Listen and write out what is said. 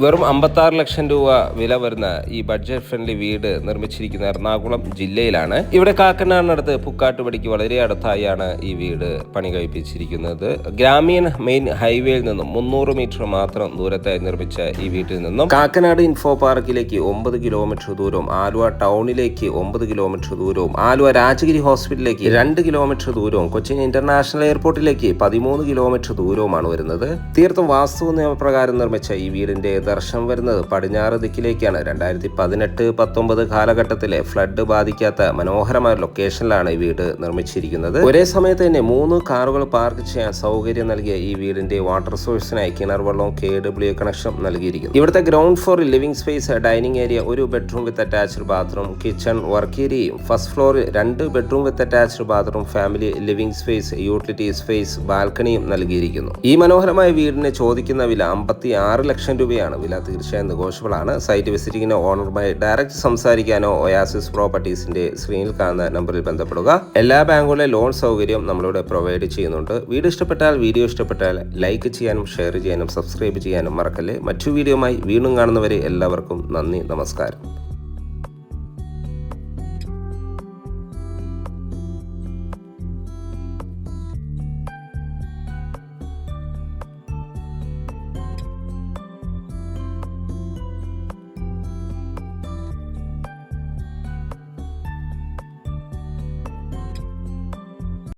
വെറും 56 ലക്ഷം രൂപ വില വരുന്ന ഈ ബഡ്ജറ്റ് ഫ്രണ്ട്ലി വീട് നിർമ്മിച്ചിരിക്കുന്ന എറണാകുളം ജില്ലയിലാണ്. ഇവിടെ കാക്കനാടിനടുത്ത് പുക്കാട്ടുപടിക്ക് വളരെ അടുത്തായാണ് ഈ വീട് പണി കഴിപ്പിച്ചിരിക്കുന്നത്. ഗ്രാമീൺ മെയിൻ ഹൈവേയിൽ നിന്നും 300 മീറ്റർ മാത്രം ദൂരത്തായി നിർമ്മിച്ച ഈ വീട്ടിൽ നിന്നും കാക്കനാട് ഇൻഫോ പാർക്കിലേക്ക് 9 കിലോമീറ്റർ ദൂരവും, ആലുവ ടൗണിലേക്ക് 9 കിലോമീറ്റർ ദൂരവും, ആലുവ രാജഗിരി ഹോസ്പിറ്റലിലേക്ക് 2 കിലോമീറ്റർ ദൂരവും, കൊച്ചിൻ ഇന്റർനാഷണൽ എയർപോർട്ടിലേക്ക് 13 കിലോമീറ്റർ ദൂരവുമാണ് വരുന്നത്. തീർത്തും വാസ്തു നിയമപ്രകാരം നിർമ്മിച്ച ഈ വീടിന്റെ ദർശനം വരുന്നത് പടിഞ്ഞാറ് ദിക്കിലേക്കാണ്. 2018-19 കാലഘട്ടത്തിലെ ഫ്ലഡ് ബാധിക്കാത്ത മനോഹരമായ ലൊക്കേഷനിലാണ് ഈ വീട് നിർമ്മിച്ചിരിക്കുന്നത്. ഒരേ സമയത്ത് തന്നെ 3 കാറുകൾ പാർക്ക് ചെയ്യാൻ സൗകര്യം നൽകിയ ഈ വീടിന്റെ വാട്ടർ സോഴ്സിനായി കിണർ വെള്ളവും KW കണക്ഷൻ നൽകിയിരിക്കുന്നു. ഇവിടുത്തെ ഗ്രൗണ്ട് ഫ്ലോറിൽ living space, dining area, 1 bedroom with attached bathroom, kitchen, work ഏരിയയും, ഫസ്റ്റ് ഫ്ലോറിൽ 2 bedroom with attached bathroom, family living space, utility space, ബാൽക്കണിയും നൽകിയിരിക്കുന്നു. ഈ മനോഹരമായ വീടിന് ചോദിക്കുന്ന വില 56 ലക്ഷം രൂപയാണ്. വില തീർച്ചയായും നെഗോഷ്യബിൾ ആണ്. സൈറ്റ് വിസിറ്റിംഗിനോ ഓണറുമായി ഡയറക്റ്റ് സംസാരിക്കാനോ ഒയാസിസ് പ്രോപ്പർട്ടീസിന്റെ സ്ക്രീനിൽ കാണുന്ന നമ്പറിൽ ബന്ധപ്പെടുക. എല്ലാ ബാങ്കുകളിലെ ലോൺ സൗകര്യം നമ്മളിവിടെ പ്രൊവൈഡ് ചെയ്യുന്നുണ്ട്. വീഡിയോ ഇഷ്ടപ്പെട്ടാൽ ലൈക്ക് ചെയ്യാനും ഷെയർ ചെയ്യാനും സബ്സ്ക്രൈബ് ചെയ്യാനും മറക്കല്ലേ. മറ്റു വീഡിയോയുമായി വീണ്ടും കാണുന്നവരെ എല്ലാവർക്കും നന്ദി, നമസ്കാരം.